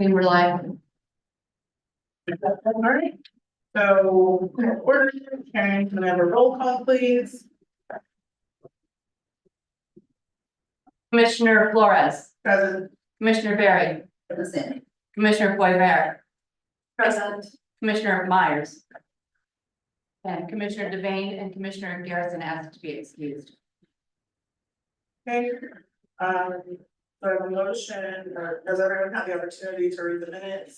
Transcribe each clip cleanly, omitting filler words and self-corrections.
We were like, Alright, so, order, Karen, can I have a roll call, please? Commissioner Flores, Present. Commissioner Barry, Present. Commissioner Poivert, Present. Commissioner Myers. And Commissioner Devane and Commissioner Garrison asked to be excused. Okay, so I have a motion, or does everyone have the opportunity to read the minutes?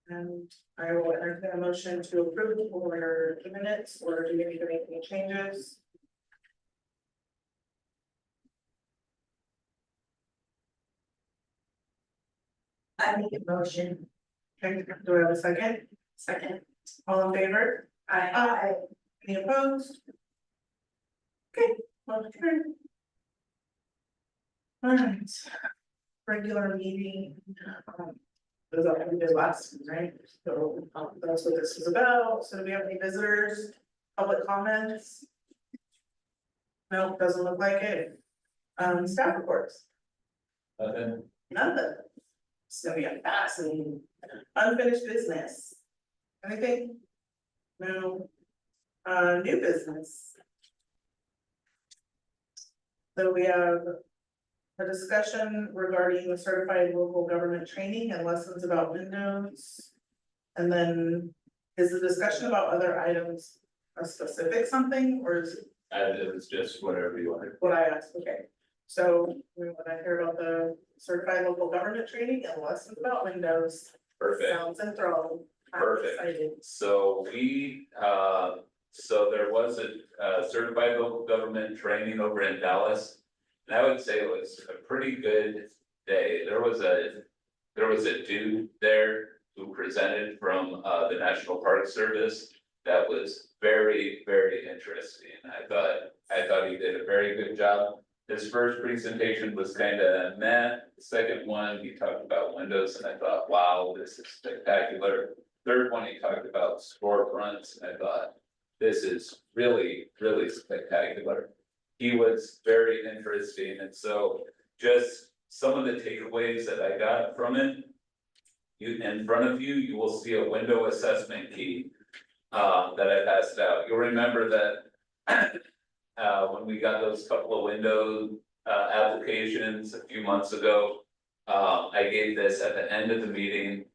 And I will entertain a motion to approve or the minutes, or do you need to make any changes? I make a motion. Okay, do I have a second? Second. All in favor? I. Any opposed? Okay, motion carried. Alright. Regular meeting. Was that what we did last, right? So, that's what this is about, so do we have any visitors, public comments? No, doesn't look like it. Staff reports, Nothing. nothing. It's gonna be a fascinating, unfinished business. Anything? No. New business. So we have a discussion regarding the certified local government training and lessons about Windows. And then is the discussion about other items a specific something, or is it It was just whatever you wanted. what I asked? Okay. So we want to hear about the certified local government training and lessons about Windows. Perfect. Sounds enthralling. I'm Perfect. excited. So so there was a certified local government training over in Dallas. And I would say it was a pretty good day. There was a dude there who presented from the National Park Service. That was very, very interesting. I thought he did a very good job. His first presentation was kind of meh. The second one, he talked about Windows, and I thought, wow, this is spectacular. Third one, he talked about storefronts, and I thought, this is really, really spectacular. He was very interesting, and so just some of the takeaways that I got from it. In front of you, you will see a window assessment key that I passed out. You'll remember that when we got those couple of window applications a few months ago, I gave this at the end of the meeting.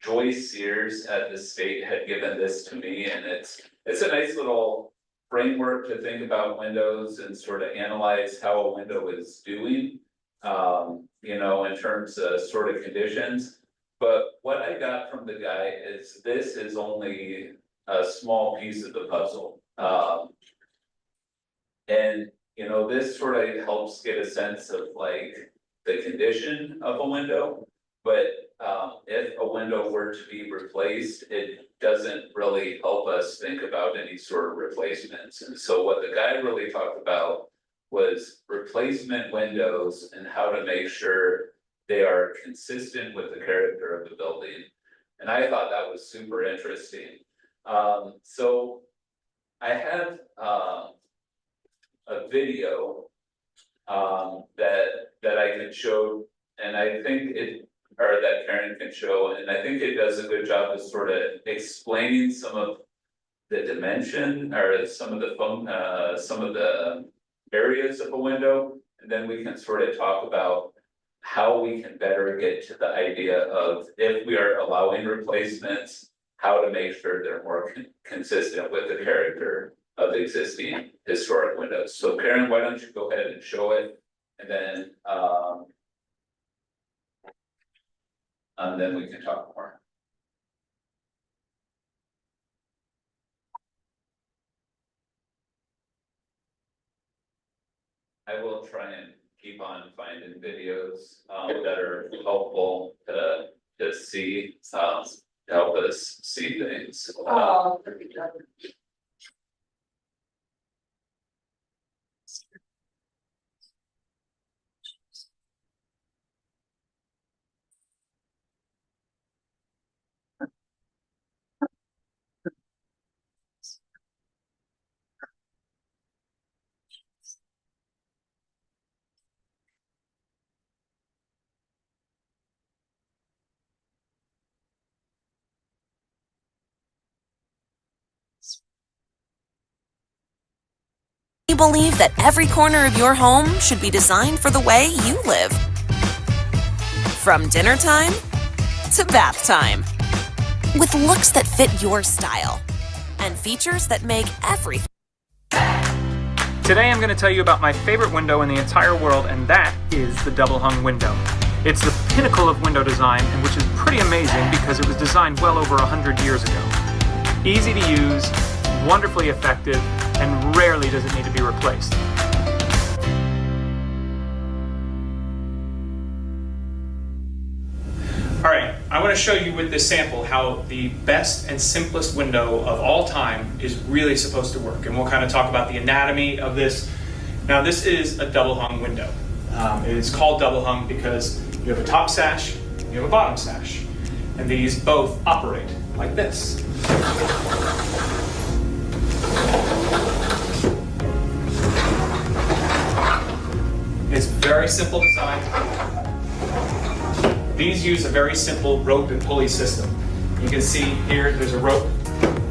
Joyce Sears at the state had given this to me, and it's a nice little framework to think about windows and sort of analyze how a window is doing. You know, in terms of sort of conditions. But what I got from the guy is this is only a small piece of the puzzle. And you know, this sort of helps get a sense of like the condition of a window. But if a window were to be replaced, it doesn't really help us think about any sort of replacements. And so what the guy really talked about was replacement windows and how to make sure they are consistent with the character of the building. And I thought that was super interesting. So I have a video that I can show, and I think or that Karen can show, and I think it does a good job of sort of explaining some of the dimension or some of the areas of a window, and then we can sort of talk about how we can better get to the idea of if we are allowing replacements, how to make sure they're more consistent with the character of existing historic windows. So Karen, why don't you go ahead and show it, and then we can talk more. I will try and keep on finding videos that are helpful to see, to help us see things. Oh. We believe that every corner of your home should be designed for the way you live. From dinner time to bath time. With looks that fit your style and features that make everything. Today I'm going to tell you about my favorite window in the entire world, and that is the double hung window. It's the pinnacle of window design, and which is pretty amazing because it was designed well over 100 years ago. Easy to use, wonderfully effective, and rarely does it need to be replaced. Alright, I want to show you with this sample how the best and simplest window of all time is really supposed to work. And we'll kind of talk about the anatomy of this. Now this is a double hung window. It is called double hung because you have a top sash, you have a bottom sash. And these both operate like this. It's very simple design. These use a very simple rope and pulley system. You can see here there's a rope.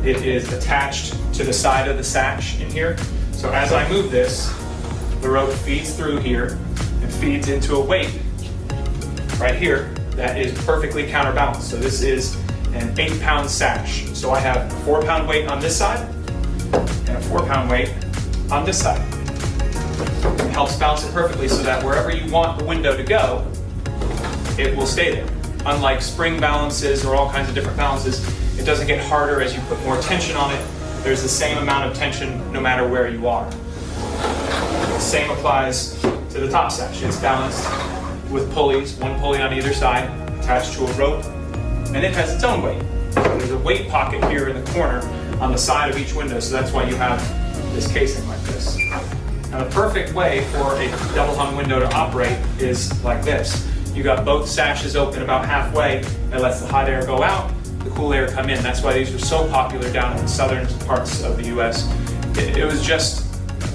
It is attached to the side of the sash in here. So as I move this, the rope feeds through here and feeds into a weight right here that is perfectly counterbalanced. So this is an 8-pound sash. So I have a 4-pound weight on this side and a 4-pound weight on this side. It helps balance it perfectly so that wherever you want the window to go, it will stay there. Unlike spring balances or all kinds of different balances, it doesn't get harder as you put more tension on it. There's the same amount of tension no matter where you are. The same applies to the top sash. It's balanced with pulleys, one pulley on either side, attached to a rope, and it has its own weight. So there's a weight pocket here in the corner on the side of each window, so that's why you have this casing like this. Now the perfect way for a double hung window to operate is like this. You got both sashes open about halfway. It lets the hot air go out, the cool air come in. That's why these were so popular down in the southern parts of the US. It was just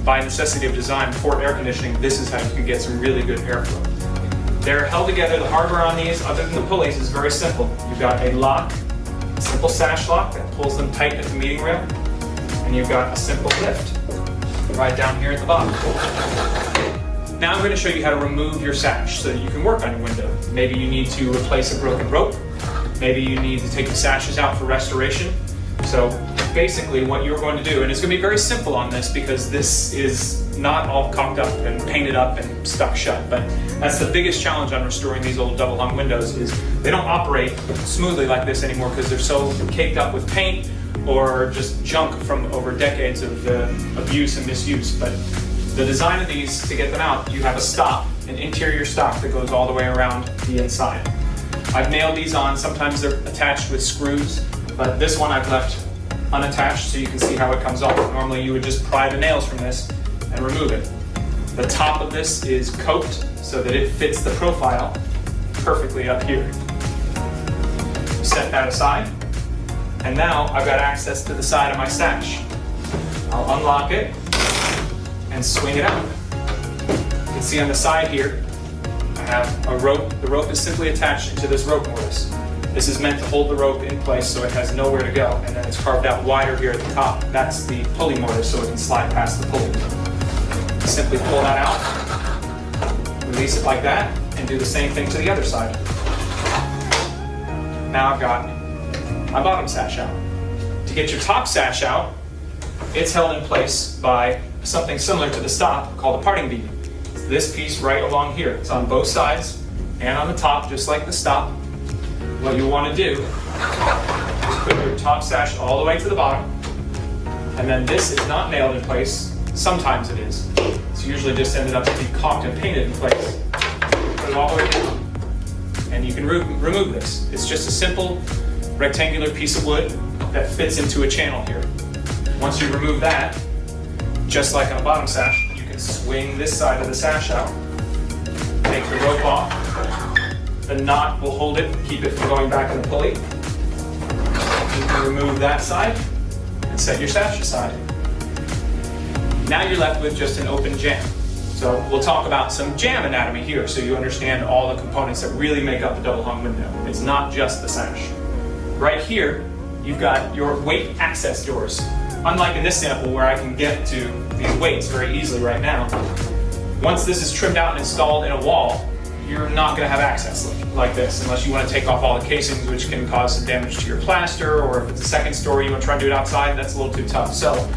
by necessity of design, before air conditioning, this is how you could get some really good airflow. They're held together. The hardware on these, other than the pulleys, is very simple. You've got a lock, a simple sash lock that pulls them tight at the meeting rail, and you've got a simple lift right down here at the bottom. Now I'm going to show you how to remove your sash so that you can work on your window. Maybe you need to replace a broken rope. Maybe you need to take the sashes out for restoration. So basically what you're going to do, and it's going to be very simple on this because this is not all caulked up and painted up and stuck shut, but that's the biggest challenge on restoring these old double hung windows is they don't operate smoothly like this anymore because they're so caked up with paint or just junk from over decades of abuse and misuse. But the design of these, to get them out, you have a stop, an interior stop that goes all the way around the inside. I've nailed these on. Sometimes they're attached with screws, but this one I've left unattached so you can see how it comes off. Normally you would just pry the nails from this and remove it. The top of this is coped so that it fits the profile perfectly up here. Set that aside, and now I've got access to the side of my sash. I'll unlock it and swing it out. You can see on the side here, I have a rope. The rope is simply attached to this rope mortise. This is meant to hold the rope in place so it has nowhere to go, and then it's carved out wider here at the top. That's the pulley mortise so it can slide past the pulley. Simply pull that out, release it like that, and do the same thing to the other side. Now I've got my bottom sash out. To get your top sash out, it's held in place by something similar to the stop called a parting beam. It's this piece right along here. It's on both sides and on the top, just like the stop. What you want to do is put your top sash all the way to the bottom, and then this is not nailed in place. Sometimes it is. It's usually just ended up to be caulked and painted in place. Put it all the way down, and you can remove this. It's just a simple rectangular piece of wood that fits into a channel here. Once you remove that, just like on a bottom sash, you can swing this side of the sash out, take the rope off. The knot will hold it, keep it from going back in the pulley. You can remove that side and set your sash aside. Now you're left with just an open jamb. So we'll talk about some jamb anatomy here so you understand all the components that really make up a double hung window. It's not just the sash. Right here, you've got your weight access doors. unlike in this sample where I can get to these weights very easily right now, once this is trimmed out and installed in a wall, you're not going to have access like this unless you want to take off all the casings, which can cause some damage to your plaster, or if it's a second story you want to try and do it outside, that's a little too tough. So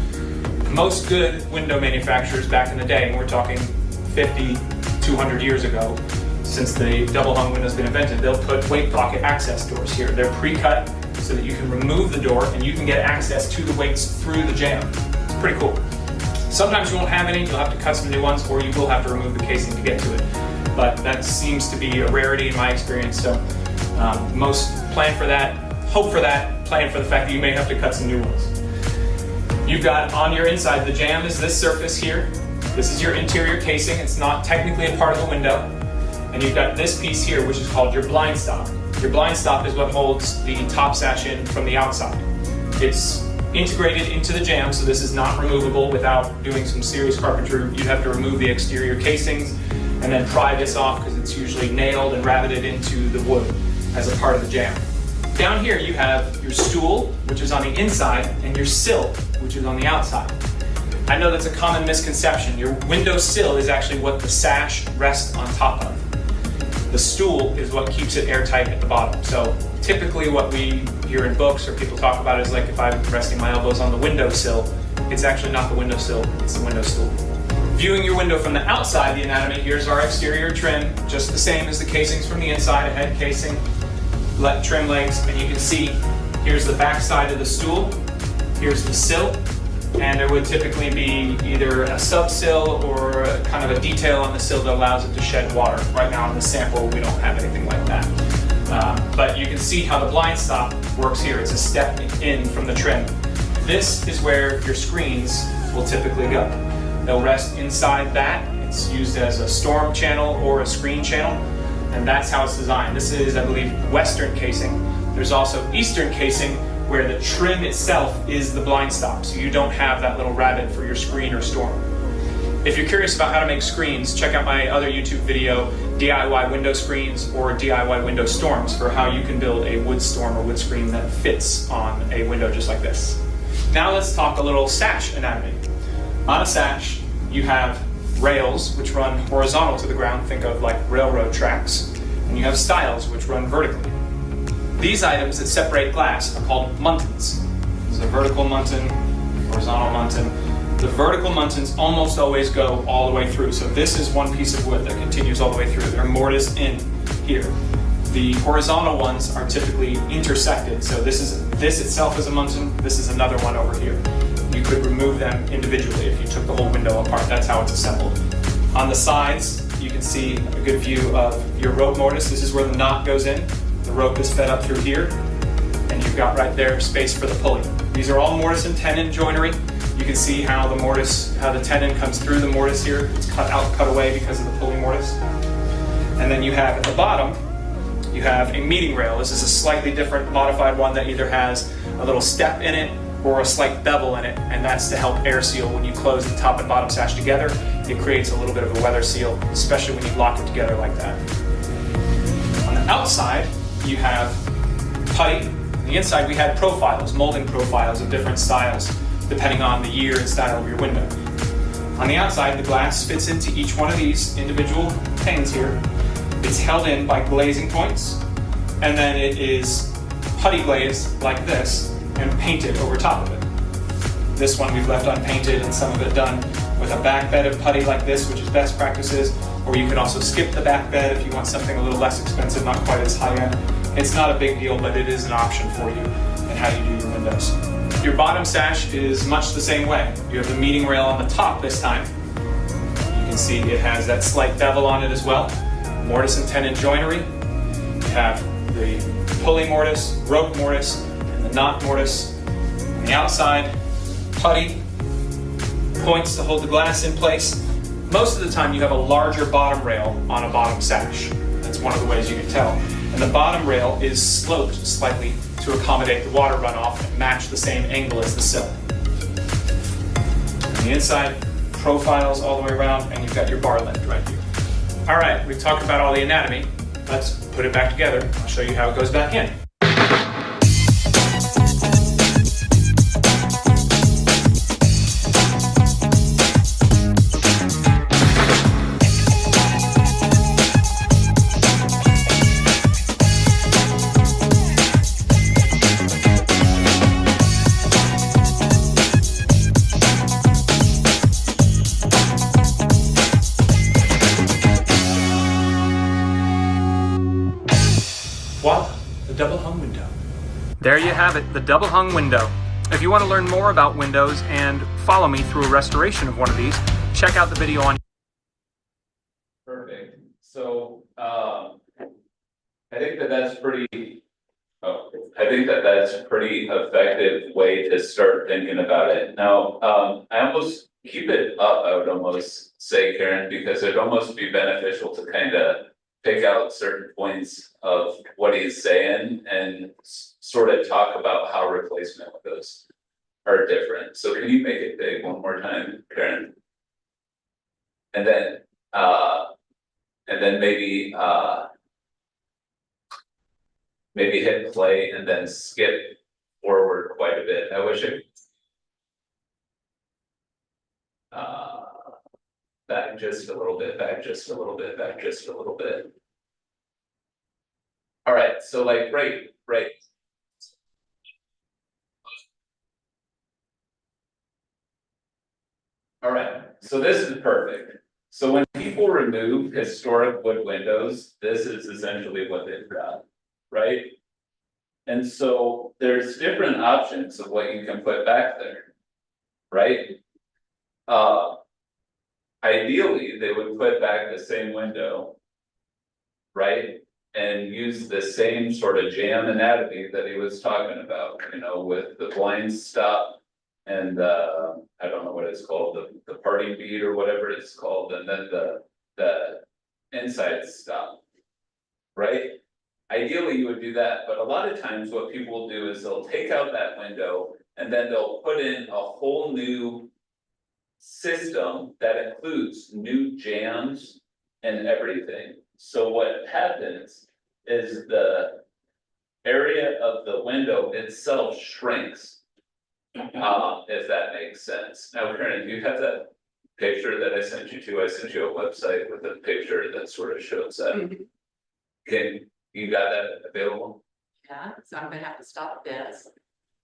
most good window manufacturers back in the day, and we're talking 50, 200 years ago, since the double hung window's been invented, they'll put weight pocket access doors here. They're pre-cut so that you can remove the door and you can get access to the weights through the jamb. It's pretty cool. Sometimes you won't have any, you'll have to cut some new ones, or you will have to remove the casing to get to it. But that seems to be a rarity in my experience, so most plan for that, hope for that, plan for the fact that you may have to cut some new ones. You've got on your inside, the jamb is this surface here. This is your interior casing, it's not technically a part of the window. And you've got this piece here, which is called your blind stop. Your blind stop is what holds the top sash in from the outside. It's integrated into the jamb, so this is not removable without doing some serious carpentry. You'd have to remove the exterior casings and then pry this off because it's usually nailed and rabbited into the wood as a part of the jamb. Down here you have your stool, which is on the inside, and your sill, which is on the outside. I know that's a common misconception. Your window sill is actually what the sash rests on top of. The stool is what keeps it airtight at the bottom. So typically what we hear in books or people talk about is like if I'm resting my elbows on the windowsill, it's actually not the windowsill, it's the window stool. Viewing your window from the outside, the anatomy, here's our exterior trim, just the same as the casings from the inside, a head casing, trim legs, and you can see here's the back side of the stool, here's the sill, and there would typically be either a sub-sill or a kind of a detail on the sill that allows it to shed water. Right now in the sample, we don't have anything like that. But you can see how the blind stop works here. It's a step in from the trim. This is where your screens will typically go. They'll rest inside that. It's used as a storm channel or a screen channel, and that's how it's designed. This is, I believe, Western casing. There's also Eastern casing, where the trim itself is the blind stop, so you don't have that little rabbit for your screen or storm. If you're curious about how to make screens, check out my other YouTube video, DIY window screens or DIY window storms, for how you can build a wood storm or wood screen that fits on a window just like this. Now let's talk a little sash anatomy. On a sash, you have rails which run horizontal to the ground, think of like railroad tracks, and you have stiles which run vertically. These items that separate glass are called muntins. There's a vertical muntin, horizontal muntin. The vertical muntins almost always go all the way through. So this is one piece of wood that continues all the way through. They're mortised in here. The horizontal ones are typically intersected. So this itself is a muntin. This is another one over here. You could remove them individually if you took the whole window apart. That's how it's assembled. On the sides, you can see a good view of your rope mortise. This is where the knot goes in. The rope is fed up through here, and you've got right there space for the pulley. These are all mortise and tenon joinery. You can see how the tenon comes through the mortise here. It's cut out, cut away because of the pulley mortise. And then you have at the bottom, you have a meeting rail. This is a slightly different modified one that either has a little step in it or a slight bevel in it, and that's to help air seal when you close the top and bottom sash together. It creates a little bit of a weather seal, especially when you lock it together like that. On the outside, you have putty. On the inside, we had profiles, molding profiles of different styles, depending on the year and style of your window. On the outside, the glass fits into each one of these individual panes here. It's held in by glazing points, and then it is putty glazed like this and painted over top of it. This one we've left unpainted and some of it done with a back bed of putty like this, which is best practices, or you can also skip the back bed if you want something a little less expensive, not quite as high end. It's not a big deal, but it is an option for you in how you do your windows. Your bottom sash is much the same way. You have the meeting rail on the top this time. You can see it has that slight bevel on it as well. Mortise and tenon joinery. You have the pulley mortise, rope mortise, and the knot mortise. On the outside, putty, points to hold the glass in place. Most of the time you have a larger bottom rail on a bottom sash. That's one of the ways you can tell. And the bottom rail is sloped slightly to accommodate the water runoff and match the same angle as the sill. On the inside, profiles all the way around, and you've got your bar lift right here. All right, we've talked about all the anatomy. Let's put it back together. I'll show you how it goes back in. double hung window. There you have it, the double hung window. If you want to learn more about windows and follow me through a restoration of one of these, check out the video on. Perfect, so, I think that that's pretty. Oh, I think that that's a pretty effective way to start thinking about it. Now, I almost keep it up, I would almost say, Karen, because it'd almost be beneficial to kind of pick out certain points of what he's saying and sort of talk about how replacement windows are different. So can you make it big one more time, Karen? And then maybe hit play and then skip forward quite a bit. I wish it. Back just a little bit, back just a little bit, back just a little bit. All right, so like, right. All right, so this is perfect. So when people remove historic wood windows, this is essentially what they've got, right? And so there's different options of what you can put back there, right? Ideally, they would put back the same window, right? And use the same sort of jam anatomy that he was talking about, you know, with the blind stop and I don't know what it's called, the party bead or whatever it's called, and then the inside stop, right? Ideally, you would do that, but a lot of times what people will do is they'll take out that window and then they'll put in a whole new system that includes new jams and everything. So what happens is the area of the window itself shrinks. If that makes sense. Now, Karen, do you have that picture that I sent you to? I sent you a website with a picture that sort of shows that. Can you got that available? Yeah, so I'm gonna have to stop this.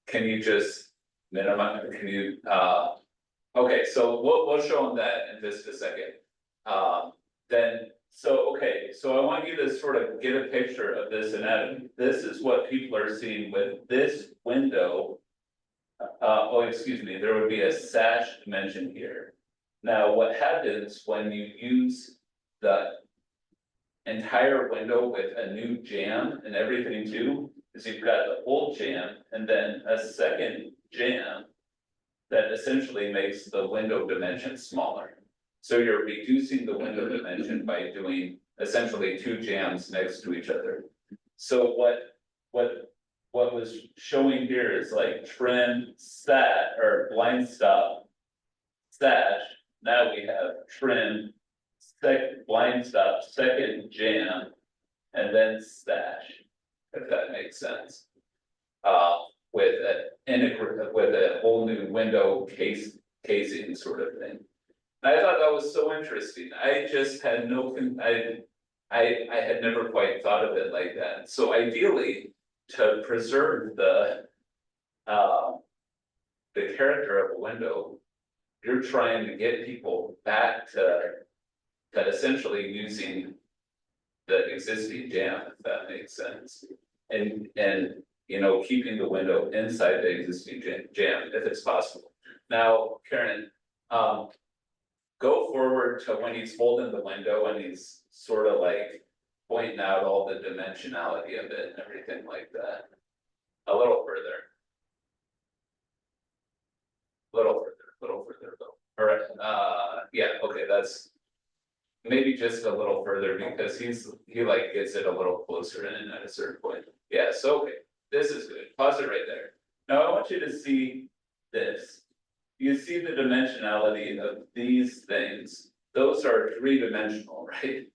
Can you just minimize, can you, okay, so we'll show them that in just a second. So I want you to sort of get a picture of this anatomy. This is what people are seeing with this window. Excuse me, there would be a sash dimension here. Now, what happens when you use the entire window with a new jam and everything too, is you've got the old jam and then a second jam that essentially makes the window dimension smaller. So you're reducing the window dimension by doing essentially two jams next to each other. So what was showing here is like trim stat or blind stop sash. Now we have trim blind stop, second jam, and then stash, if that makes sense. With a whole new window casing sort of thing. And I thought that was so interesting. I just had I had never quite thought of it like that. So ideally, to preserve the character of a window, you're trying to get people back to essentially using the existing jam, if that makes sense. And you know, keeping the window inside the existing jam if it's possible. Now, Karen, go forward to when he's holding the window and he's sort of like pointing out all the dimensionality of it and everything like that. A little further. Little further though. All right, yeah, okay, that's maybe just a little further because he like gets it a little closer in at a certain point. Yeah, so okay, this is good. Pause it right there. Now I want you to see this. You see the dimensionality of these things. Those are three-dimensional, right?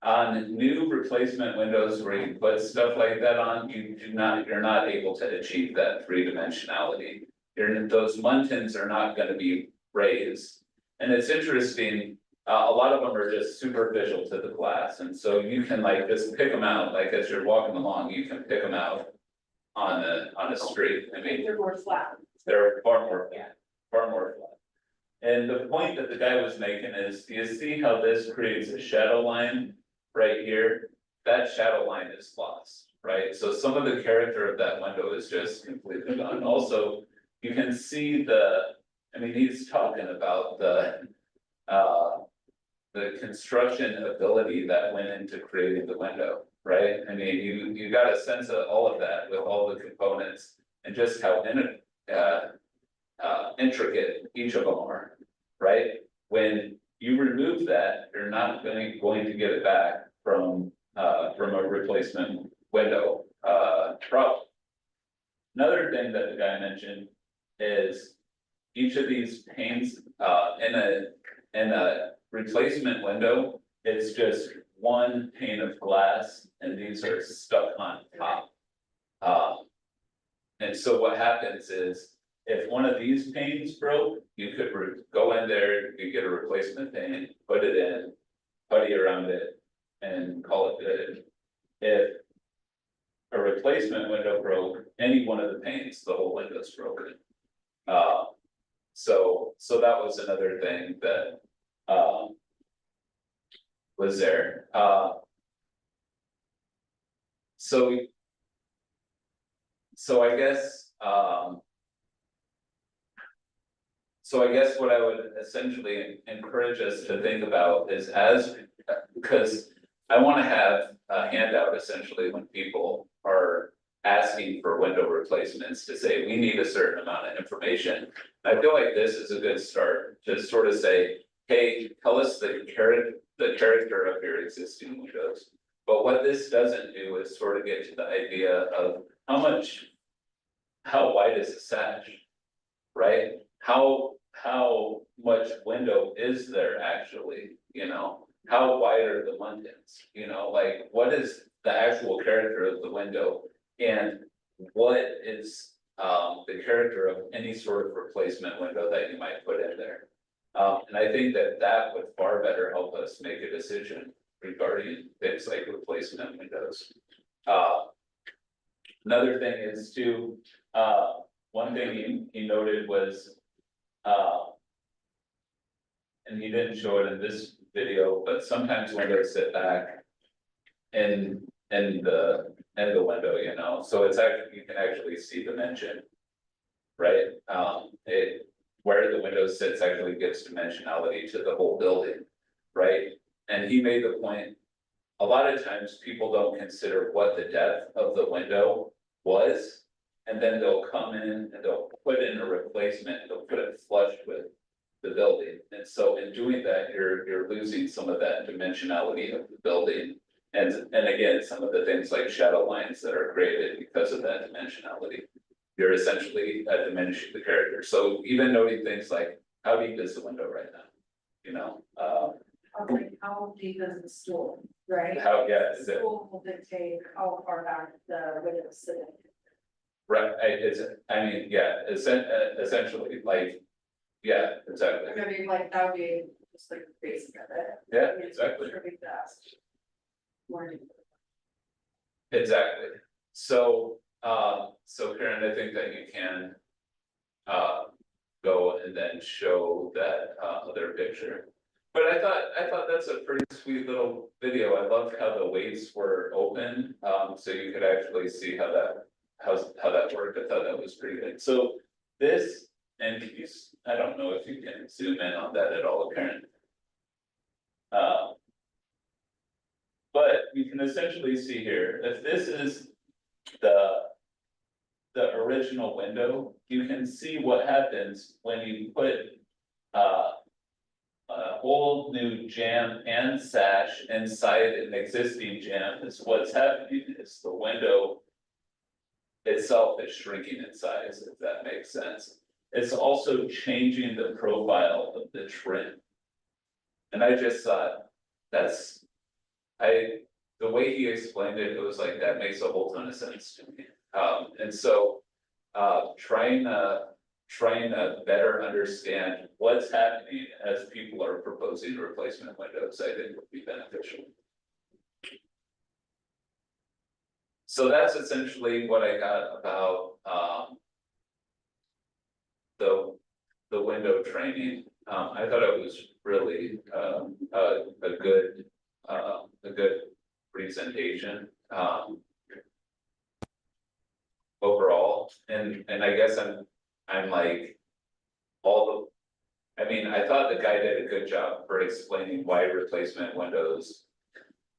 On new replacement windows where you put stuff like that on, you're not able to achieve that three-dimensionality. Those muntins are not going to be raised. And it's interesting, a lot of them are just superficial to the glass. And so you can like just pick them out, like as you're walking along, you can pick them out on a street. I mean, They're more flat. they're far more flat. And the point that the guy was making is, do you see how this creates a shadow line right here? That shadow line is lost, right? So some of the character of that window is just completely gone. Also, you can see I mean, he's talking about the construction ability that went into creating the window, right? I mean, you got a sense of all of that with all the components and just how intricate each of them are, right? When you remove that, you're not going to get it back from a replacement window, problem. Another thing that the guy mentioned is each of these panes, in a replacement window, it's just one pane of glass and these are stuck on top. And so what happens is, if one of these panes broke, you could go in there, you get a replacement pane, put it in, putty around it, and call it good. If a replacement window broke, any one of the panes, the whole window's broken. So that was another thing that was there. So I guess what I would essentially encourage us to think about is because I want to have a handout essentially when people are asking for window replacements to say, we need a certain amount of information. I feel like this is a good start to sort of say, hey, tell us the character of your existing windows. But what this doesn't do is sort of get to the idea of how wide is the sash, right? How much window is there actually, you know? How wide are the muntins, you know, like what is the actual character of the window? And what is the character of any sort of replacement window that you might put in there? And I think that would far better help us make a decision regarding things like replacement windows. Another thing is too, one thing he noted was, and he didn't show it in this video, but sometimes windows sit back in the window, you know, so it's actually, you can actually see dimension. Right, where the window sits actually gives dimensionality to the whole building, right? And he made the point, a lot of times people don't consider what the depth of the window was. And then they'll come in and they'll put in a replacement, they'll put it flush with the building. And so in doing that, you're losing some of that dimensionality of the building. And again, some of the things like shadow lines that are created because of that dimensionality. You're essentially diminishing the character. So even noting things like, how deep is the window right now? You know, How deep is the stool, right? is it, Stool will dictate how far back the window is sitting. right, essentially, like, yeah, exactly. I mean, like, that would be just like the basic of it. Yeah, I mean, exactly. it's pretty fast. Learning. Exactly. So Karen, I think that you can go and then show that other picture. But I thought that's a pretty sweet little video. I loved how the weights were open, so you could actually see how that worked. I thought that was pretty good. So this, and I don't know if you can zoom in on that at all, Karen. But you can essentially see here, if this is the original window, you can see what happens when you put a whole new jamb and sash inside an existing jamb. Is what's happening is the window itself is shrinking in size, if that makes sense. It's also changing the profile of the trim. And I just thought, the way he explained it, it was like, that makes a whole ton of sense to me. And so, trying to better understand what's happening as people are proposing replacement windows, I think would be beneficial. So that's essentially what I got about, the window training. I thought it was really, a good presentation. overall, and I guess I'm like. I mean, I thought the guy did a good job for explaining why replacement windows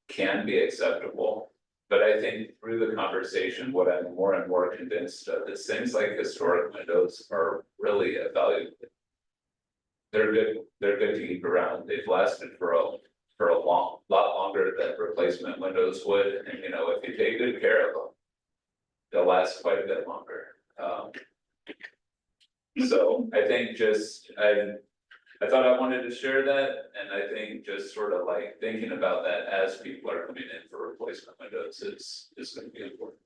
can be acceptable. But I think through the conversation, what I'm more and more convinced of is things like historic windows are really a value. They're good to keep around, they've lasted for a lot longer than replacement windows would, and you know, if you take good care of them. They'll last quite a bit longer, so I think just, I thought I wanted to share that, and I think just sort of like thinking about that as people are coming in for replacement windows is gonna be important.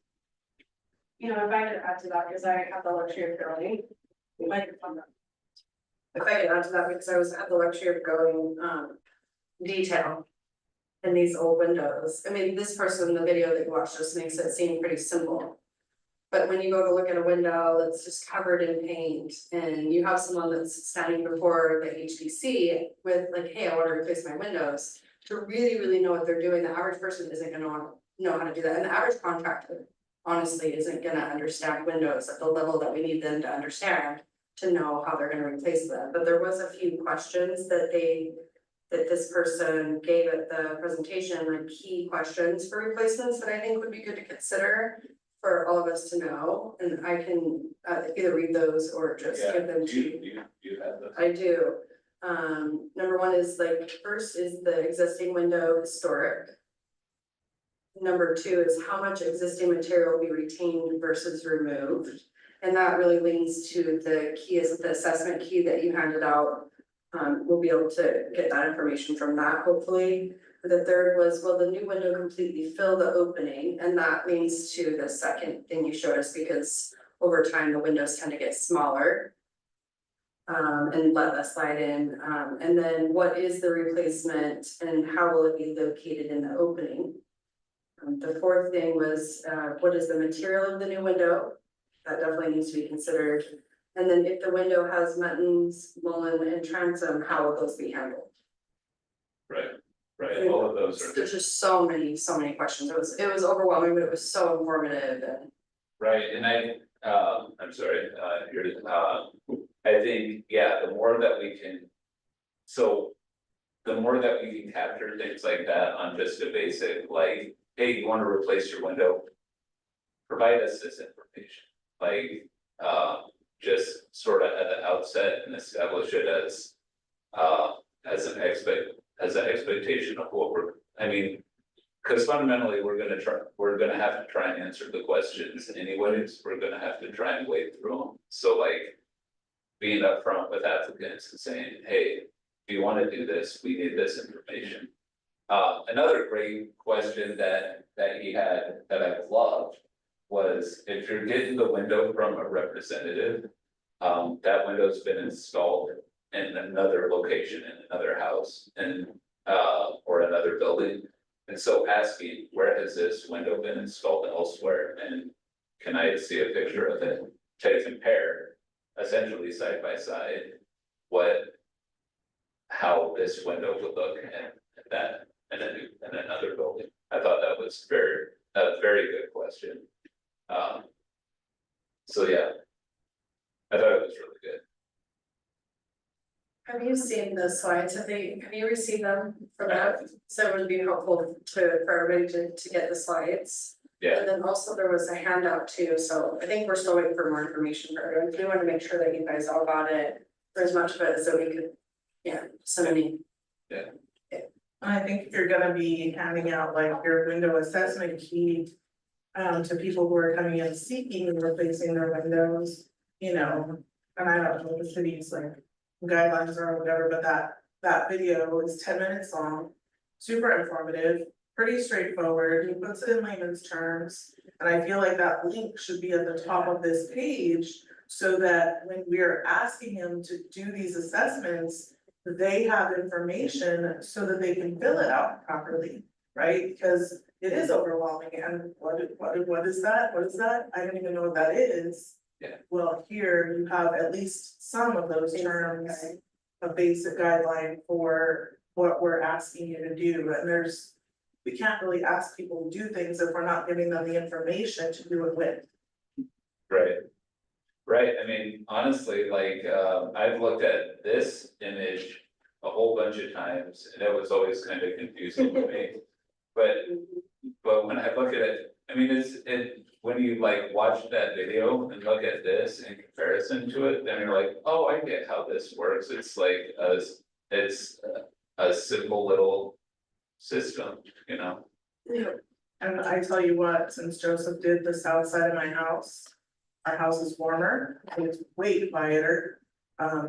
You know, if I could add to that, because I have the luxury of going, if I could add to that, because I had the luxury of going, detail. In these old windows, I mean, this person in the video that you watched just makes it seem pretty simple. But when you go to look at a window that's just covered in paint and you have someone that's standing before the HDC with like, hey, I want to replace my windows. To really know what they're doing, the average person isn't gonna know how to do that, and the average contractor honestly isn't gonna understand windows at the level that we need them to understand. To know how they're gonna replace them, but there was a few questions that this person gave at the presentation, like key questions for replacements that I think would be good to consider. For all of us to know, and I can either read those or just Yeah, give them to you. you have the. I do. Number one is like, first is the existing window historic. Number two is how much existing material will be retained versus removed. And that really leads to the key is the assessment key that you handed out. We'll be able to get that information from that hopefully. The third was, will the new window completely fill the opening? And that leads to the second thing you showed us, because over time the windows tend to get smaller. And let that slide in. And then what is the replacement and how will it be located in the opening? The fourth thing was, what is the material of the new window? That definitely needs to be considered. And then if the window has muttons, mullion, and transom, how will those be handled? Right, all of those are. There's just so many questions. It was overwhelming, but it was so informative and. Right, and I'm sorry, I think, yeah, the more that we can. So. The more that we can capture things like that on just a basic, like, hey, you wanna replace your window? Provide us this information, like, just sort of at the outset and establish it as an expectation of what I mean. Cause fundamentally, we're gonna have to try and answer the questions anyways, we're gonna have to try and wade through them, so like. Being upfront with applicants and saying, hey, do you wanna do this, we need this information. Another great question that he had that I loved. Was if you're getting the window from a representative, that window's been installed in another location, in another house, and or another building. And so asking, where has this window been installed elsewhere, and can I see a picture of it to compare, essentially side by side, how this window would look in another building. I thought that was a very good question. So yeah, I thought it was really good. Have you seen the slides? Have you received them for that? So it would be helpful for everybody to get the slides. Yeah, And then also there was a handout too, so I think we're still waiting for more information for everyone. We want to make sure that you guys all got it for as much of it as that we could, send any. I think if you're gonna be handing out like your window assessment key. To people who are coming in seeking and replacing their windows, and I don't know what the city's like. Guidelines are or whatever, but that video is 10 minutes long, super informative, pretty straightforward, he puts it in layman's terms. And I feel like that link should be at the top of this page, so that when we're asking him to do these assessments. They have information so that they can fill it out properly, right? Because it is overwhelming, and what is that? What is that? I don't even know what that is. Yeah. Well, here you have at least some of those terms, a basic guideline for what we're asking you to do, and we can't really ask people to do things if we're not giving them the information to do it with. Right. Right, I mean, honestly, like, I've looked at this image a whole bunch of times, and it was always kind of confusing to me. But when I look at it, I mean, when you like watch that video and look at this in comparison to it, then you're like, oh, I get how this works, it's like, it's a simple little system, you know? And I tell you what, since Joseph did the south side of my house, our house is warmer, and it's way quieter.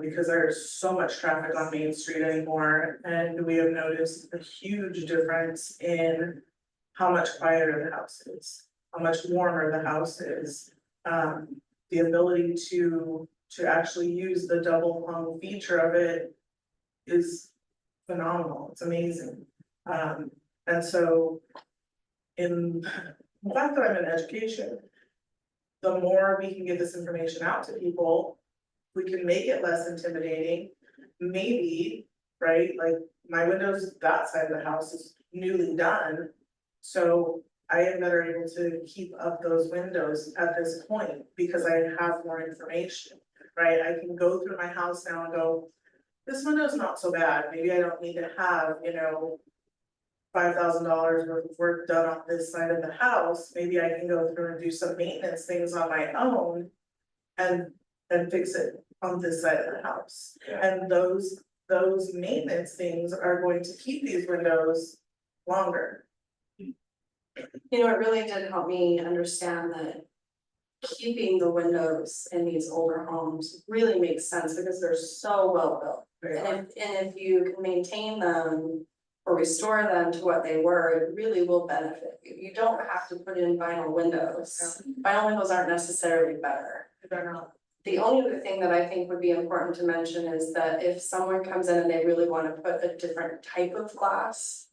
Because there's so much traffic on Main Street anymore, and we have noticed a huge difference in how much quieter the house is, how much warmer the house is. The ability to actually use the double hung feature of it is phenomenal, it's amazing. And so in the fact that I'm in education, the more we can get this information out to people, we can make it less intimidating, maybe, right, like my windows, that side of the house is newly done. So I am better able to keep up those windows at this point because I have more information, right? I can go through my house now and go, this window's not so bad, maybe I don't need to have, $5,000 worth of work done on this side of the house, maybe I can go through and do some maintenance things on my own. And fix it on this side of the house. Yeah. And those maintenance things are going to keep these windows longer. You know, it really did help me understand that keeping the windows in these older homes really makes sense because they're so well built. And if you can maintain them or restore them to what they were, it really will benefit you. You don't have to put in vinyl windows. Vinyl windows aren't necessarily better. They're not. The only other thing that I think would be important to mention is that if someone comes in and they really want to put a different type of glass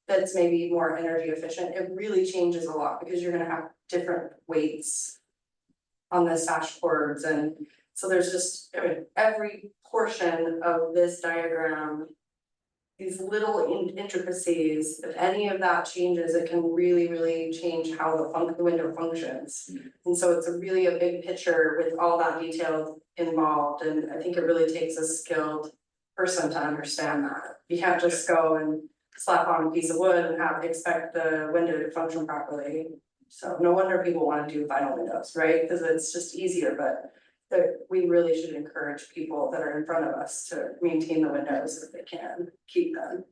that's maybe more energy efficient, it really changes a lot because you're gonna have different weights on the sash cords, and so there's just, I mean, every portion of this diagram, these little intricacies, if any of that changes, it can really change how the window functions. And so it's really a big picture with all that detail involved, and I think it really takes a skilled person to understand that. You can't just go and slap on a piece of wood and expect the window to function properly. So no wonder people want to do vinyl windows, right? Because it's just easier, but we really should encourage people that are in front of us to maintain the windows if they can, keep them.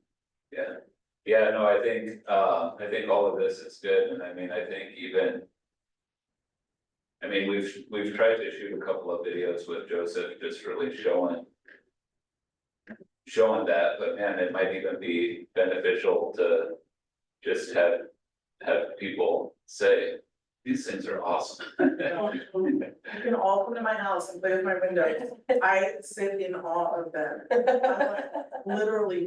Yeah, no, I think all of this is good, and I mean, I think even. I mean, we've tried to shoot a couple of videos with Joseph, just really showing that, but man, it might even be beneficial to just have people say, these things are awesome. You can all come to my house and play with my windows. I sit in awe of them. Literally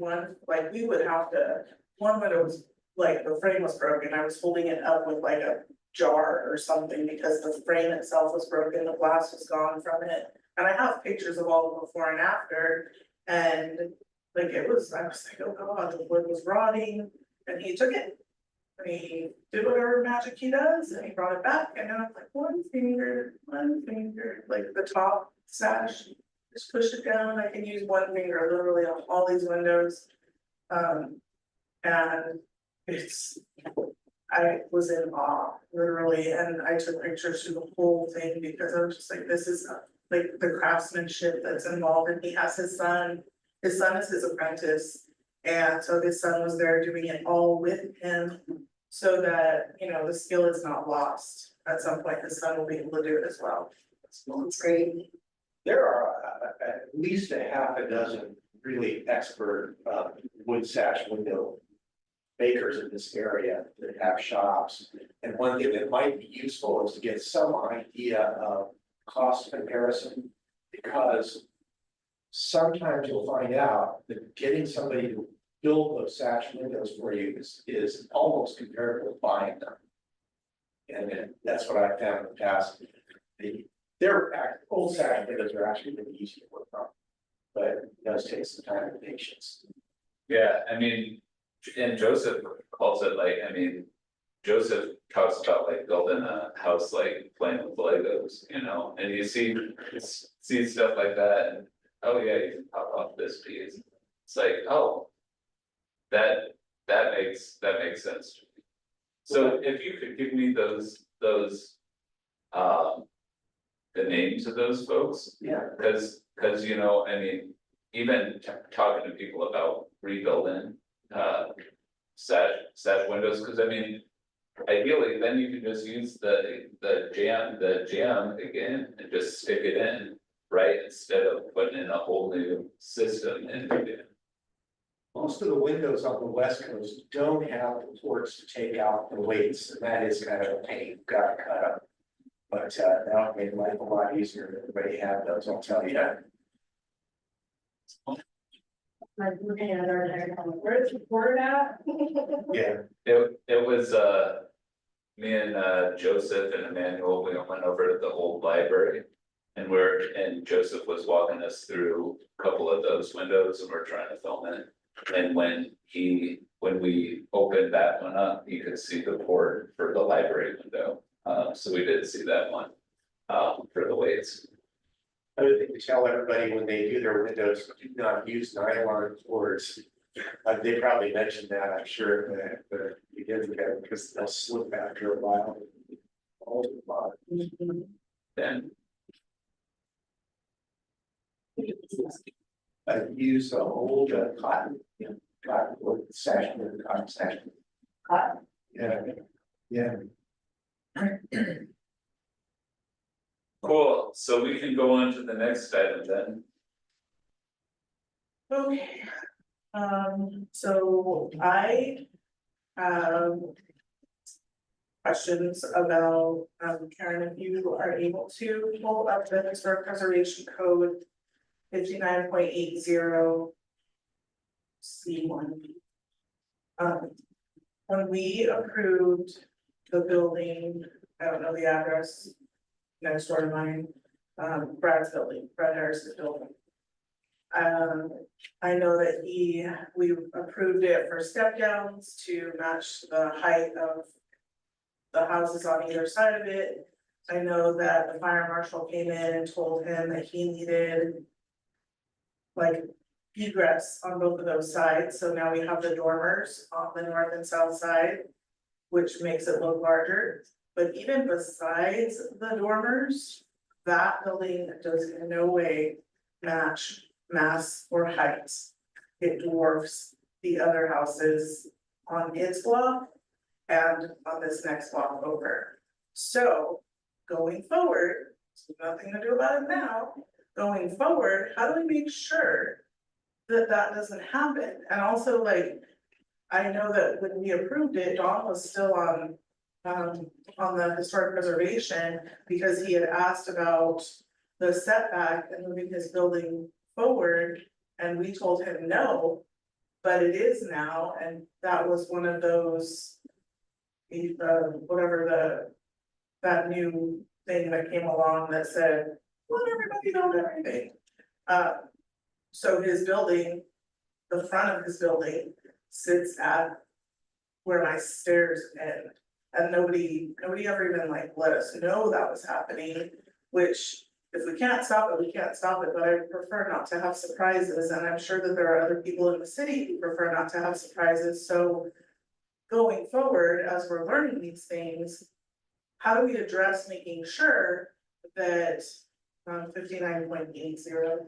we would have to, one window was like, the frame was broken. I was holding it up with like a jar or something because the frame itself was broken, the glass was gone from it. And I have pictures of all the before and after. And like, I was like, oh God, the wood was rotting, and he took it. And he did whatever magic he does, and he brought it back, and then I'm like, one finger, like the top sash, just push it down, I can use one finger literally on all these windows. And I was in awe, literally, and I took pictures of the whole thing because I was just like, this is like the craftsmanship that's involved, and he has his son is his apprentice. And so his son was there doing it all with him so that, the skill is not lost. At some point, his son will be able to do it as well. It's great. There are at least a half a dozen really expert wood sash window makers in this area that have shops. And one thing that might be useful is to get some idea of cost comparison, because sometimes you'll find out that getting somebody to build those sash windows for you is almost comparable to buying them. And that's what I found in the past. Old sash windows are actually really easy to work on, but it does take some time and patience. Yeah, I mean, and Joseph calls it like, I mean, Joseph talks about like building a house, like playing with Legos, you know, and you see stuff like that, and, oh yeah, you can pop off this piece. It's like, oh. That makes sense to me. So if you could give me those, the names of those folks, Yeah. cause you know, I mean, even talking to people about rebuilding, sash windows, cause I mean. Ideally, then you can just use the jam again and just stick it in, right, instead of putting in a whole new system and it. Most of the windows on the west coast don't have the ports to take out the weights, and that is kind of a pain, you've got to cut up. But that made life a lot easier, everybody had those, I'll tell you. Like looking at our, where's the board at? Yeah, It was, me and Joseph and Emmanuel, we went over to the old library. And Joseph was walking us through a couple of those windows and we're trying to film it. And when we opened that one up, you could see the port for the library window. So we did see that one, for the weights. other thing to tell everybody when they do their windows, do not use nylon boards. They probably mentioned that, I'm sure, but you get to because they'll slip after a while. Then, Use old cotton, cotton or sash, cotton sash. Cotton. Yeah. cool, so we can go on to the next item then. Okay, so I have questions about, Karen, if you are able to pull up the historic preservation code 59.80 C1. When we approved the building, I don't know the address next door to mine, Brad's building, Brad Harris's building. I know that we approved it for step downs to match the height of the houses on either side of it. I know that the fire marshal came in and told him that he needed like egress on both of those sides, so now we have the dormers on the north and south side, which makes it look larger. But even besides the dormers, that building does in no way match mass or height. It dwarfs the other houses on its block and on this next block over. So going forward, nothing to do about it now, going forward, how do we make sure that that doesn't happen? And also, like, I know that when we approved it, Don was still on the historic preservation because he had asked about the setback and moving his building forward, and we told him no, but it is now, and that was one of those that new thing that came along that said, let everybody know everything. So his building, the front of his building sits at where my stairs end. And nobody ever even like let us know that was happening, which if we can't stop it, we can't stop it, but I prefer not to have surprises. And I'm sure that there are other people in the city who prefer not to have surprises, so. Going forward, as we're learning these things, how do we address making sure that 59.80.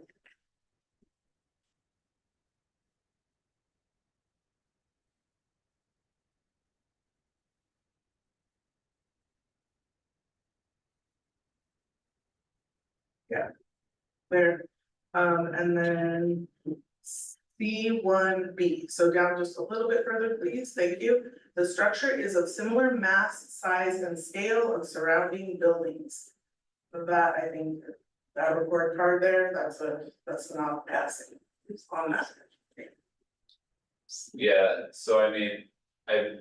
Yeah. There, and then C1B, so down just a little bit further, please, thank you. The structure is of similar mass, size, and scale of surrounding buildings. That, I think, that report card there, that's not passing, it's on that. Yeah, so I mean, I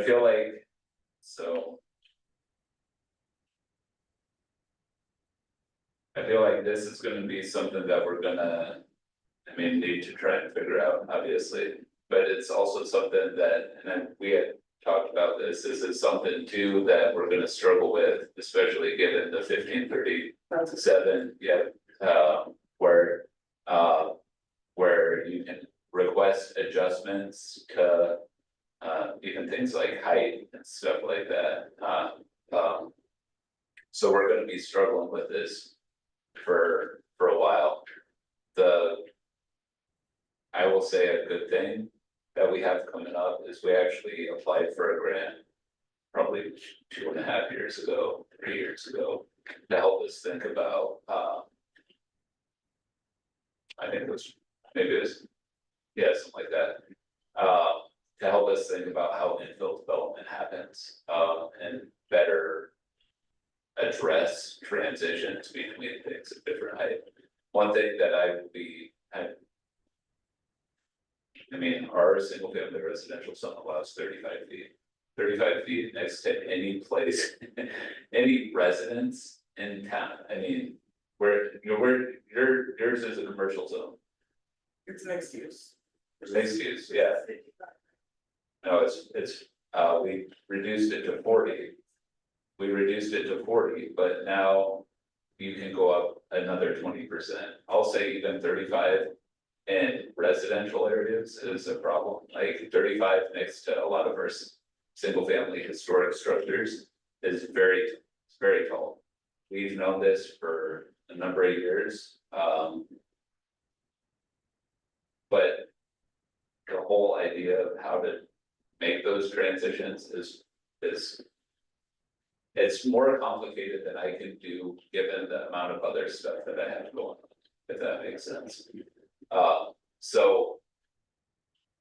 feel like, so. I feel like this is gonna be something that we're gonna, need to try and figure out, obviously. but it's also something that, and then we had talked about this is something too that we're gonna struggle with, especially given the 1537, yeah, where you can request adjustments to even things like height and stuff like that. So we're gonna be struggling with this for a while. I will say a good thing that we have coming up is we actually applied for a grant probably 2.5 years ago, 3 years ago, to help us think about, I think it was, maybe it was, yeah, something like that. To help us think about how infill development happens, and better address transitions between things at different height. One thing that I mean, our single family residential zone allows 35 feet. 35 feet next to any place, any residence in town. I mean, yours is a commercial zone. It's mixed use. Mixed use, yeah. No, we reduced it to 40. We reduced it to 40, but now you can go up another 20%. I'll say even 35 in residential areas is a problem. Like 35 next to a lot of our single family historic structures is very tall. We've known this for a number of years. But the whole idea of how to make those transitions is it's more complicated than I can do, given the amount of other stuff that I have going on, if that makes sense. So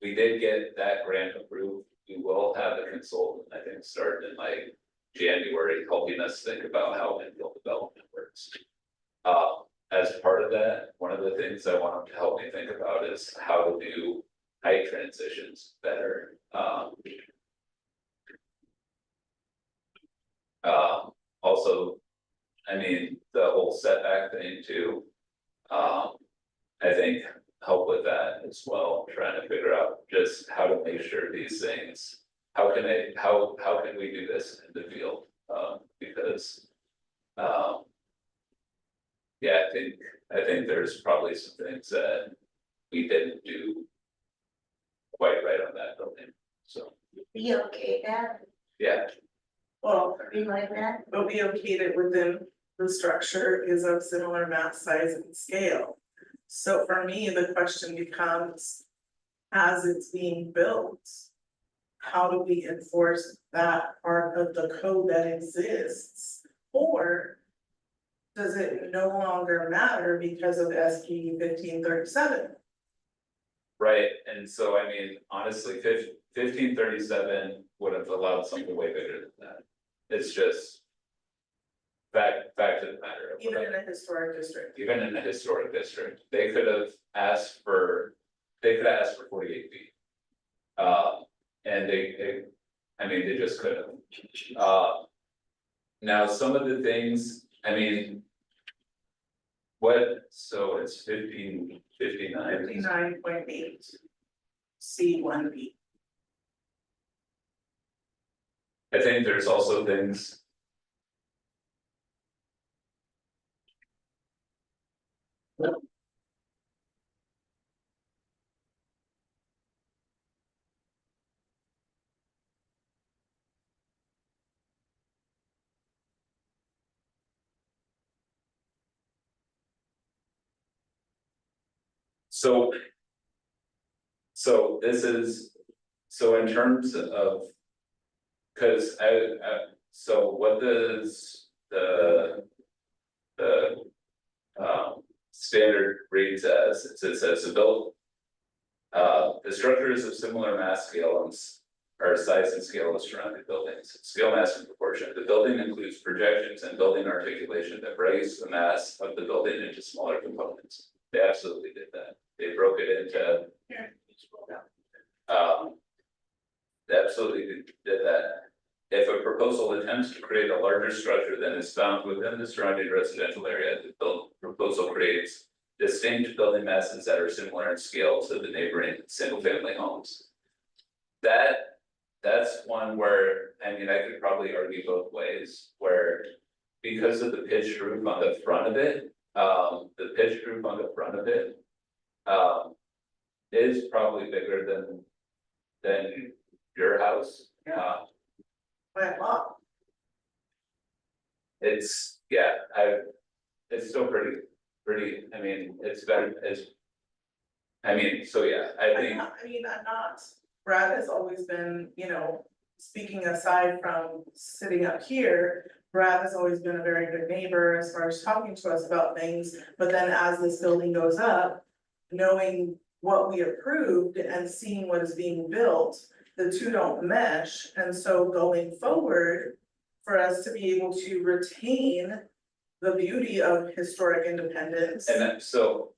we did get that grant approved. We will have a consultant, I think, start in like January, helping us think about how infill development works. As part of that, one of the things I want them to help me think about is how to do height transitions better. Also, I mean, the whole setback thing too. I think help with that as well, trying to figure out just how to make sure these things, how can we do this in the field? Because yeah, I think there's probably some things that we didn't do quite right on that building, so, Be okay that, Yeah. Well, be like that? but we okayed it within the structure is of similar mass, size and scale. So for me, the question becomes, as it's being built, how do we enforce that part of the code that exists? Or does it no longer matter because of SB 1537? right, and so I mean, honestly, 1537 would have allowed something way bigger than that. It's just back to the matter of Even in a historic district. even in a historic district, they could have asked for 48 feet. And they just couldn't. Now, some of the things, I mean. So it's 1559. 59.8. C1B. I think there's also things. So this is, so in terms of. Cause so what does the standard reads as, it says the structure is of similar mass, scale, and or size and scale of surrounding buildings, scale, mass, and proportion. The building includes projections and building articulation that breaks the mass of the building into smaller components. They absolutely did that. They broke it into. They absolutely did that. If a proposal attempts to create a larger structure than is found within the surrounding residential area, the proposal creates distinct building masses that are similar in scale to the neighboring single-family homes. That's one where, I mean, I could probably argue both ways, where because of the pitched roof on the front of it, is probably bigger than your house. By a lot. It's, yeah, it's still pretty, I mean, it's better, so yeah, I think, I'm not, Brad has always been, you know, speaking aside from sitting up here. Brad has always been a very good neighbor as far as talking to us about things, but then as this building goes up, knowing what we approved and seeing what is being built, the two don't mesh, and so going forward, for us to be able to retain the beauty of historic independence. and then, so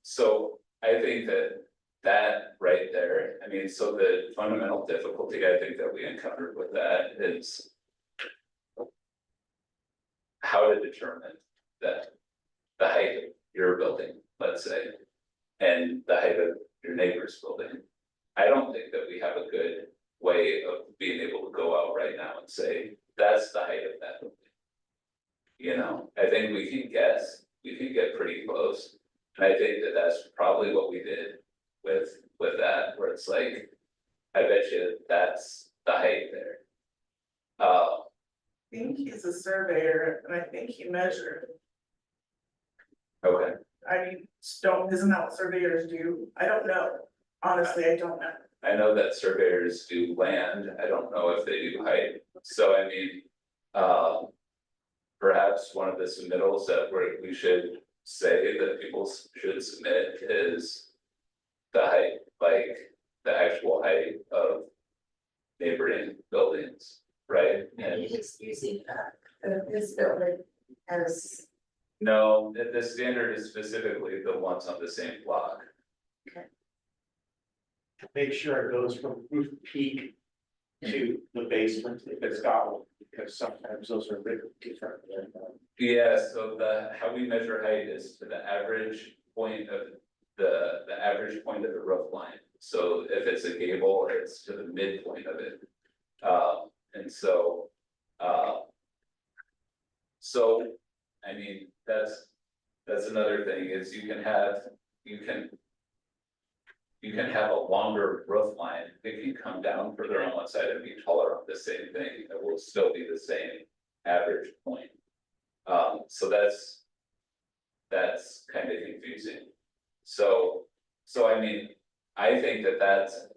I think that right there, I mean, so the fundamental difficulty I think that we encountered with that is how to determine that the height of your building, let's say, and the height of your neighbor's building. I don't think that we have a good way of being able to go out right now and say, that's the height of that building. You know, I think we can guess, we can get pretty close, and I think that that's probably what we did with that, where it's like, I bet you that's the height there. I think he's a surveyor, and I think he measured. Okay, Isn't that what surveyors do? I don't know, honestly, I don't know. I know that surveyors do land, I don't know if they do height, so I mean, perhaps one of the submittals that we should say that people should submit is the height, like the actual height of neighboring buildings, right? And You just using this building as, no, the standard is specifically the ones on the same block. Make sure it goes from roof peak to the basement if it's got one, because sometimes those are written different than. Yeah, so how we measure height is to the average point of the average point of the roof line. So if it's a gable, it's to the midpoint of it. And so, I mean, that's another thing is you can have a longer roof line, it can come down further on one side and be taller on the same thing, it will still be the same average point. So that's kind of confusing. So I mean, I think that's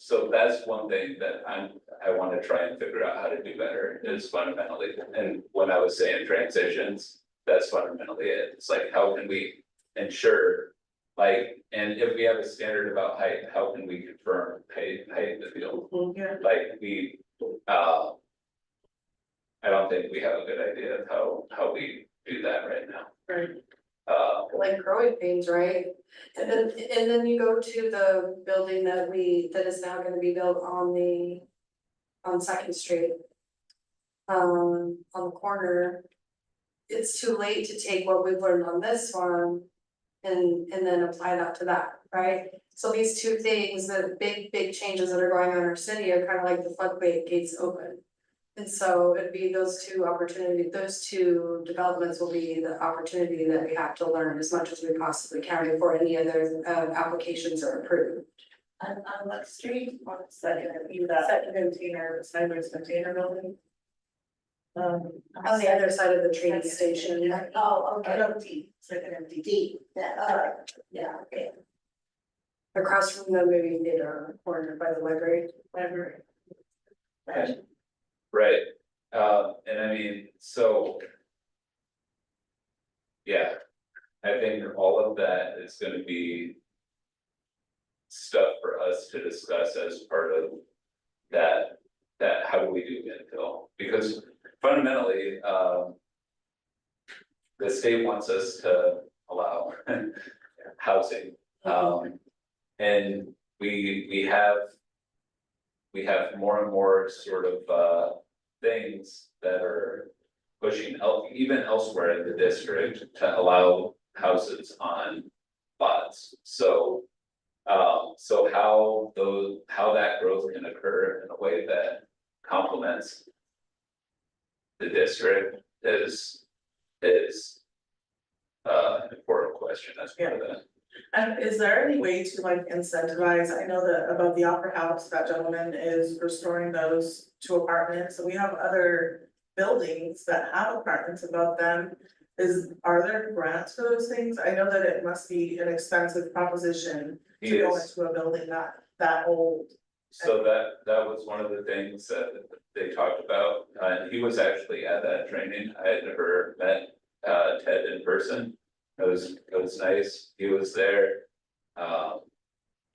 one thing that I want to try and figure out how to do better is fundamentally, and when I was saying transitions, that's fundamentally it. It's like, how can we ensure, like, and if we have a standard about height, how can we confirm height in the field? Yeah. Like I don't think we have a good idea of how we do that right now. Right. Like growing pains, right? And then you go to the building that is now gonna be built on Second Street. On the corner. It's too late to take what we've learned on this one and then apply that to that, right? So these two things, the big changes that are going on in our city are kind of like the floodgates open. And so it'd be those two developments will be the opportunity that we have to learn as much as we possibly can before any other applications are approved. on what street? Second container, sideways container building. On the other side of the train station, Oh, okay, Second empty. D, that, yeah, okay. across from the movie theater on the corner by the library. Right, and I mean, so. Yeah, I think all of that is gonna be. Stuff for us to discuss as part of that how do we do infill, because fundamentally, the state wants us to allow housing, and we have more and more sort of things that are pushing even elsewhere in the district to allow houses on lots, so. So how that growth can occur in a way that complements. The district is. An important question as part of that. And is there any way to like incentivize, I know that above the Opera House, that gentleman is restoring those to apartments, so we have other buildings that have apartments above them. Are there grants for those things? I know that it must be an expensive proposition to go Yes. into a building that old. So that was one of the things that they talked about, and he was actually at that training. I had never met Ted in person. It was nice, he was there.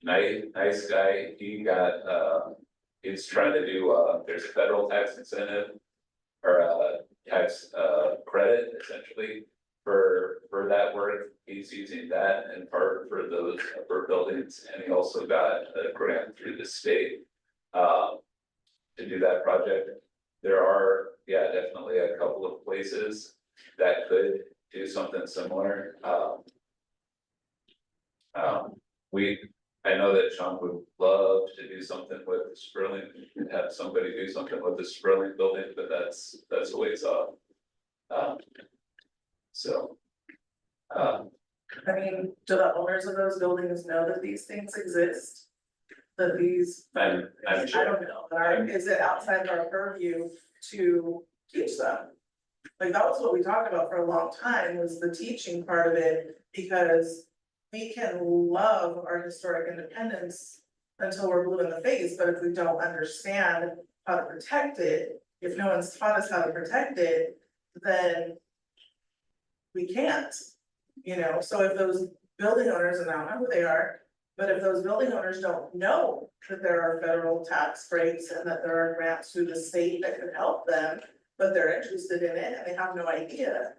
Nice guy, he's trying to do, there's a federal tax incentive. Or tax credit essentially for that work. He's using that in part for those upper buildings, and he also got a grant through the state. To do that project. There are, yeah, definitely a couple of places that could do something similar. I know that Sean would love to do something with the Sperling, have somebody do something with the Sperling building, but that's a ways off. So. I mean, do the owners of those buildings know that these things exist? That these, I'm I sure, don't know, is it outside our purview to teach them? Like, that was what we talked about for a long time, was the teaching part of it, because we can love our historic independence until we're blue in the face, but if we don't understand how to protect it, if no one's taught us how to protect it, then we can't, you know, so if those building owners, and I don't know who they are, but if those building owners don't know that there are federal tax breaks and that there are grants through the state that could help them, but they're interested in it and they have no idea,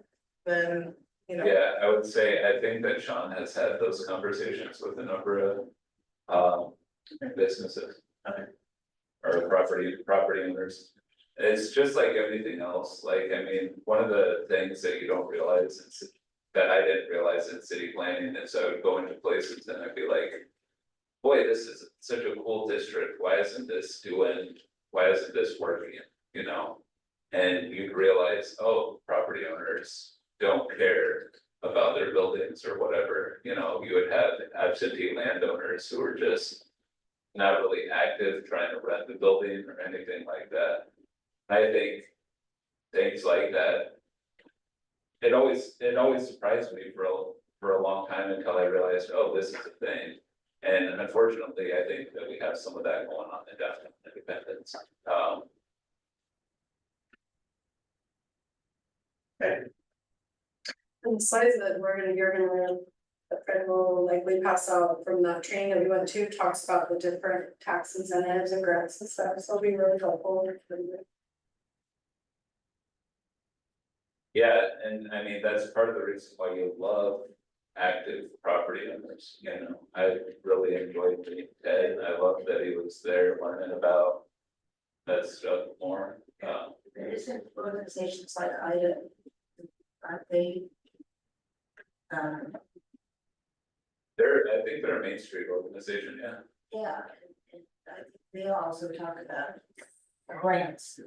then, you know. yeah, I would say, I think that Sean has had those conversations with a number of businesses. Okay. Or property owners. It's just like everything else, like, I mean, one of the things that you don't realize is. That I didn't realize in city planning is I would go into places and I'd be like. Boy, this is such a cool district, why isn't this working, you know? And you'd realize, oh, property owners don't care about their buildings or whatever, you know, you would have absentee landowners who are just. Not really active trying to rent the building or anything like that. I think things like that. It always surprised me for a long time until I realized, oh, this is a thing. And unfortunately, I think that we have some of that going on in downtown Independence. And the slides that you're gonna, that Fred will likely pass out from that training that we went to, talks about the different tax incentives and grants and stuff, so it'll be really helpful. Yeah, and I mean, that's part of the reason why you love active property owners, you know, I really enjoyed meeting Ted, I love that he was there learning about. That stuff more, There isn't organizations like IDA, aren't they? I think they're a Main Street organization, yeah. Yeah, and I think they also talk about grants.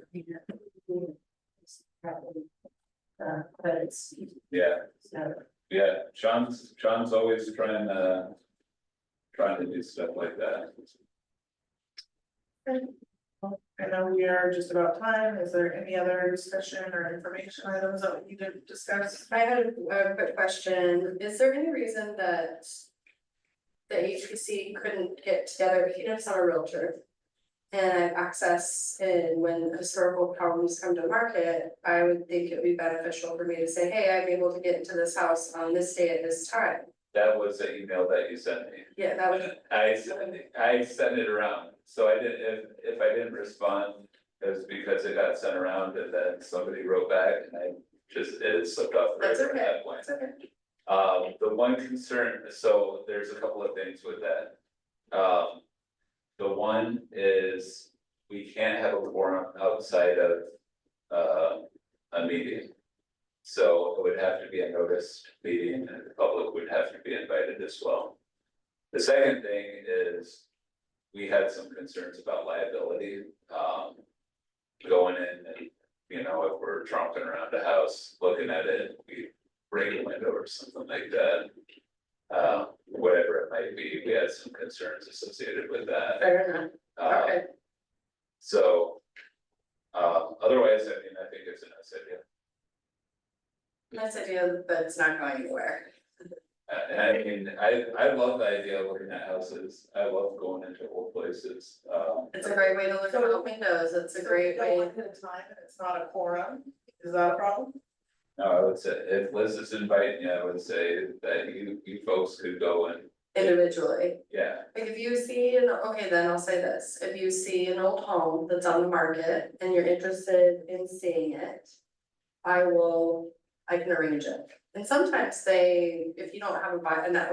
Credits. Yeah, So, yeah, Sean's always trying to do stuff like that. I know we are just about time, is there any other discussion or information items that we need to discuss? I had a quick question, is there any reason that the HPC couldn't get together, even if it's not a realtor? And access, and when historical problems come to market, I would think it would be beneficial for me to say, hey, I'm able to get into this house on this day at this time. That was the email that you sent me. Yeah, that was, I sent it around, so I didn't, if I didn't respond, it was because it got sent around and then somebody wrote back and it slipped off the that's radar at okay, that point. that's okay. The one concern, so there's a couple of things with that. The one is, we can't have a quorum outside of, a meeting. So it would have to be a noticed meeting and the public would have to be invited as well. The second thing is, we had some concerns about liability, going in and, you know, if we're tromping around the house, looking at it, we break a window or something like that. Whatever it might be, we had some concerns associated with that. Fair enough, Uh, okay. So, otherwise, I mean, I think it's a nice idea. Nice idea, but it's not going anywhere. And I mean, I love the idea of looking at houses, I love going into old places, It's a great way to look at windows, it's a great So way. one at a time, and it's not a quorum, is that a problem? no, I would say, if Liz is inviting you, I would say that you folks could go and, Individually, yeah. like if you see, okay, then I'll say this, if you see an old home that's on the market and you're interested in seeing it. I can arrange it, and sometimes if you don't have a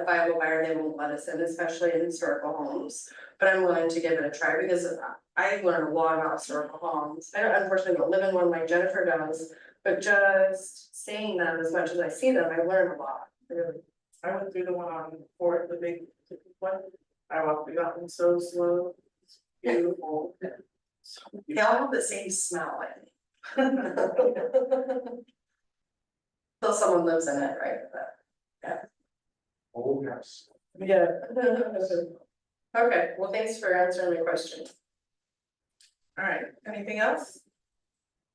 viable buyer, they won't let us in, especially in historical homes. But I'm willing to give it a try, because I learned a lot about historical homes, I unfortunately don't live in one like Jennifer does. But just seeing them as much as I see them, I learn a lot, really. I went through the one on Fort, the big one, I walked through that one so slow. It's beautiful. They all have the same smell, I think. Till someone lives in it, right? But, Oh, yes. yeah. Okay, well, thanks for answering my question. Alright, anything else?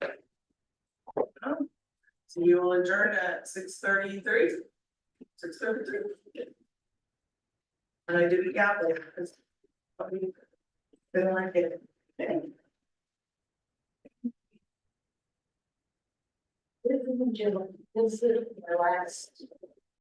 No? So we will adjourn at 6:33. 6:33. And I didn't gavel, because. Didn't like it. Ladies and gentlemen, this is the last